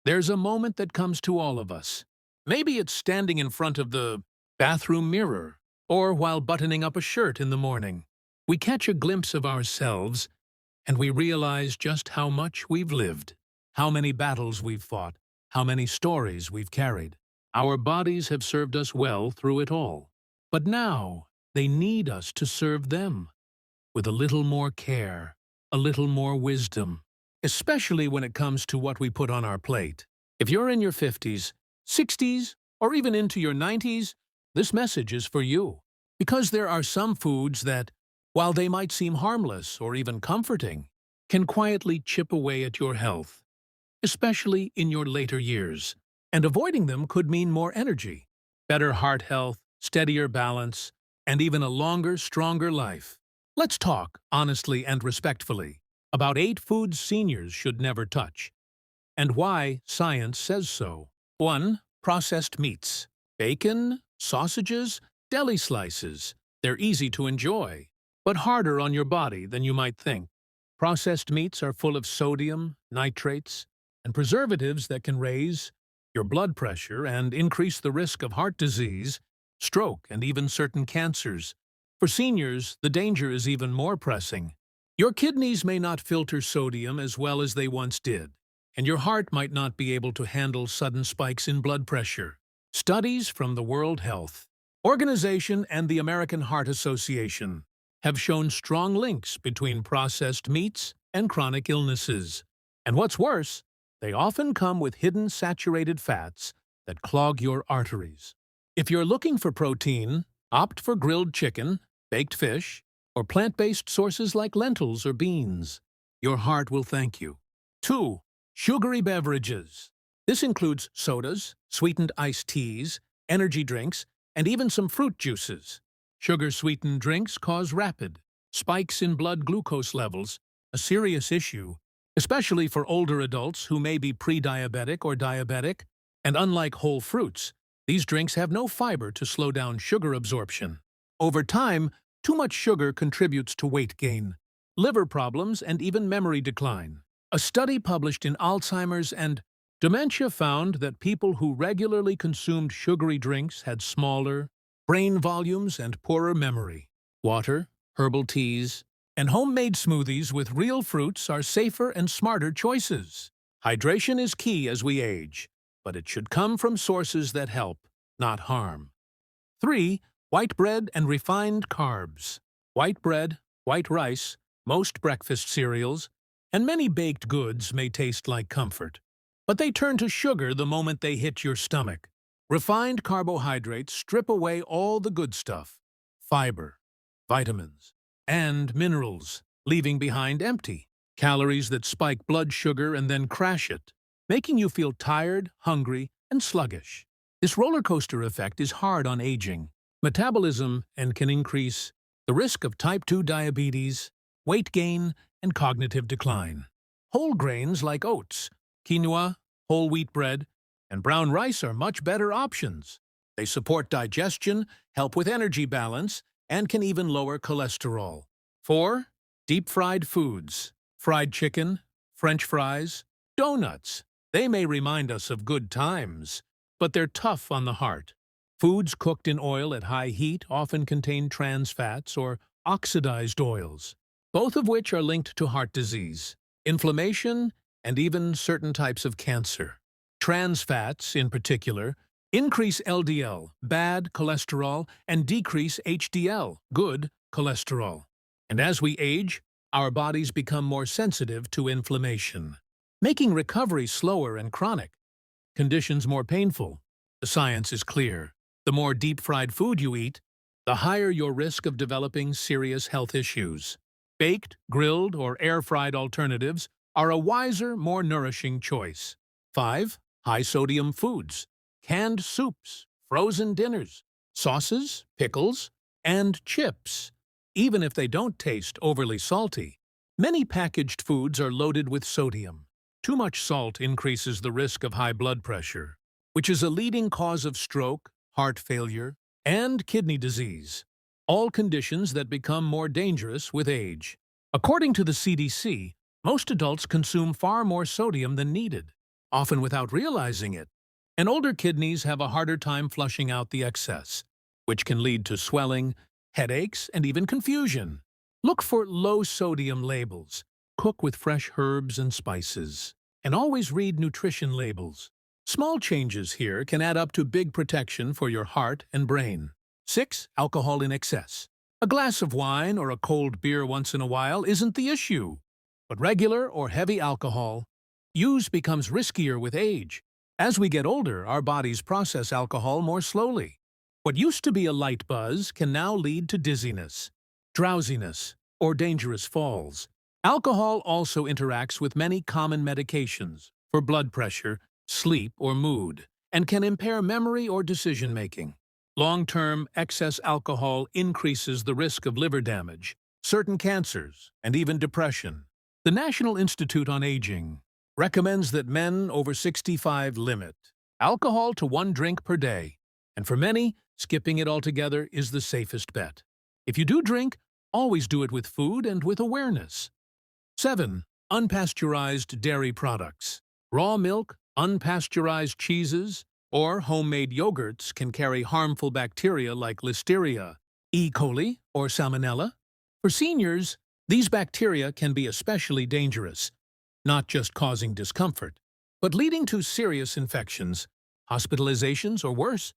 There's a moment that comes to all of us. Maybe it's standing in front of the bathroom mirror, or while buttoning up a shirt in the morning. We catch a glimpse of ourselves, and we realize just how much we've lived, how many battles we've fought, how many stories we've carried. Our bodies have served us well through it all. But now, they need us to serve them with a little more care, a little more wisdom, especially when it comes to what we put on our plate. If you're in your 50s, 60s, or even into your 90s, this message is for you. Because there are some foods that, while they might seem harmless or even comforting, can quietly chip away at your health, especially in your later years. And avoiding them could mean more energy, better heart health, steadier balance, and even a longer, stronger life. Let's talk, honestly and respectfully, about 8 foods seniors should never touch, and why science says so. 1. Processed meats. Bacon, sausages, deli slices. They're easy to enjoy, but harder on your body than you might think. Processed meats are full of sodium, nitrates, and preservatives that can raise your blood pressure and increase the risk of heart disease, stroke, and even certain cancers. For seniors, the danger is even more pressing. Your kidneys may not filter sodium as well as they once did, and your heart might not be able to handle sudden spikes in blood pressure. Studies from the World Health Organization and the American Heart Association have shown strong links between processed meats and chronic illnesses. And what's worse, they often come with hidden saturated fats that clog your arteries. If you're looking for protein, opt for grilled chicken, baked fish, or plant-based sources like lentils or beans. Your heart will thank you. 2. Sugary beverages. This includes sodas, sweetened iced teas, energy drinks, and even some fruit juices. Sugar-sweetened drinks cause rapid spikes in blood glucose levels, a serious issue, especially for older adults who may be pre-diabetic or diabetic. And unlike whole fruits, these drinks have no fiber to slow down sugar absorption. Over time, too much sugar contributes to weight gain, liver problems, and even memory decline. A study published in Alzheimer's and Dementia found that people who regularly consumed sugary drinks had smaller brain volumes and poorer memory. Water, herbal teas, and homemade smoothies with real fruits are safer and smarter choices. Hydration is key as we age, but it should come from sources that help, not harm. 3. White bread and refined carbs. White bread, white rice, most breakfast cereals, and many baked goods may taste like comfort, but they turn to sugar the moment they hit your stomach. Refined carbohydrates strip away all the good stuff, fiber, vitamins, and minerals, leaving behind empty calories that spike blood sugar and then crash it, making you feel tired, hungry, and sluggish. This roller coaster effect is hard on aging, metabolism, and can increase the risk of type 2 diabetes, weight gain, and cognitive decline. Whole grains like oats, quinoa, whole wheat bread, and brown rice are much better options. They support digestion, help with energy balance, and can even lower cholesterol. 4. Deep-fried foods. Fried chicken, French fries, donuts. They may remind us of good times, but they're tough on the heart. Foods cooked in oil at high heat often contain trans fats or oxidized oils, both of which are linked to heart disease, inflammation, and even certain types of cancer. Trans fats, in particular, increase LDL, bad cholesterol, and decrease HDL, good cholesterol. And as we age, our bodies become more sensitive to inflammation, making recovery slower and chronic conditions more painful. The science is clear. The more deep-fried food you eat, the higher your risk of developing serious health issues. Baked, grilled, or air-fried alternatives are a wiser, more nourishing choice. 5. High-sodium foods. Canned soups, frozen dinners, sauces, pickles, and chips. Even if they don't taste overly salty, many packaged foods are loaded with sodium. Too much salt increases the risk of high blood pressure, which is a leading cause of stroke, heart failure, and kidney disease, all conditions that become more dangerous with age. According to the CDC, most adults consume far more sodium than needed, often without realizing it. And older kidneys have a harder time flushing out the excess, which can lead to swelling, headaches, and even confusion. Look for low-sodium labels. Cook with fresh herbs and spices. And always read nutrition labels. Small changes here can add up to big protection for your heart and brain. 6. Alcohol in excess. A glass of wine or a cold beer once in a while isn't the issue. But regular or heavy alcohol use becomes riskier with age. As we get older, our bodies process alcohol more slowly. What used to be a light buzz can now lead to dizziness, drowsiness, or dangerous falls. Alcohol also interacts with many common medications for blood pressure, sleep, or mood, and can impair memory or decision-making. Long-term excess alcohol increases the risk of liver damage, certain cancers, and even depression. The National Institute on Aging recommends that men over 65 limit alcohol to 1 drink per day, and for many, skipping it altogether is the safest bet. If you do drink, always do it with food and with awareness. 7. Unpasteurized dairy products. Raw milk, unpasteurized cheeses, or homemade yogurts can carry harmful bacteria like Listeria, E. coli, or Salmonella. For seniors, these bacteria can be especially dangerous, not just causing discomfort, but leading to serious infections, hospitalizations, or worse.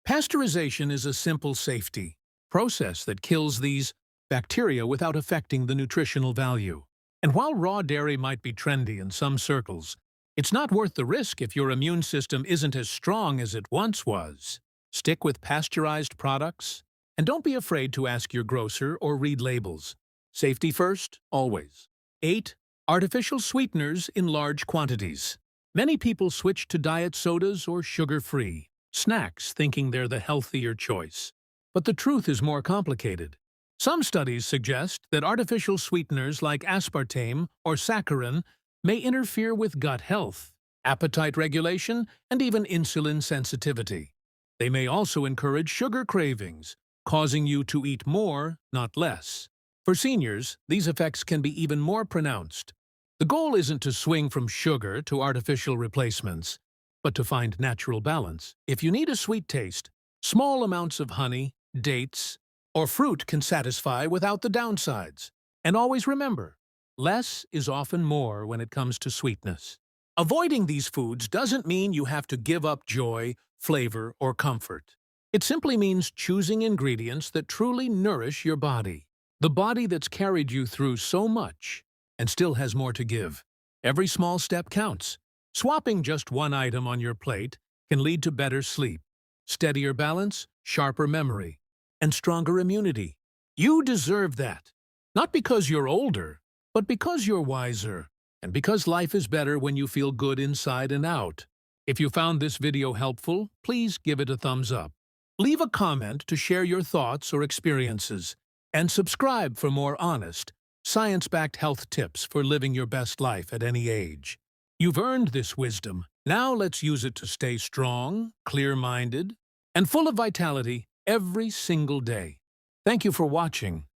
Pasteurization is a simple safety process that kills these bacteria without affecting the nutritional value. And while raw dairy might be trendy in some circles, it's not worth the risk if your immune system isn't as strong as it once was. Stick with pasteurized products, and don't be afraid to ask your grocer or read labels. Safety first, always. 8. Artificial sweeteners in large quantities. Many people switch to diet sodas or sugar-free snacks thinking they're the healthier choice. But the truth is more complicated. Some studies suggest that artificial sweeteners like aspartame or saccharin may interfere with gut health, appetite regulation, and even insulin sensitivity. They may also encourage sugar cravings, causing you to eat more, not less. For seniors, these effects can be even more pronounced. The goal isn't to swing from sugar to artificial replacements, but to find natural balance. If you need a sweet taste, small amounts of honey, dates, or fruit can satisfy without the downsides. And always remember, less is often more when it comes to sweetness. Avoiding these foods doesn't mean you have to give up joy, flavor, or comfort. It simply means choosing ingredients that truly nourish your body. The body that's carried you through so much and still has more to give. Every small step counts. Swapping just one item on your plate can lead to better sleep, steadier balance, sharper memory, and stronger immunity. You deserve that. Not because you're older, but because you're wiser, and because life is better when you feel good inside and out. If you found this video helpful, please give it a thumbs up. Leave a comment to share your thoughts or experiences, and subscribe for more honest, science-backed health tips for living your best life at any age. You've earned this wisdom. Now let's use it to stay strong, clear-minded, and full of vitality every single day. Thank you for watching.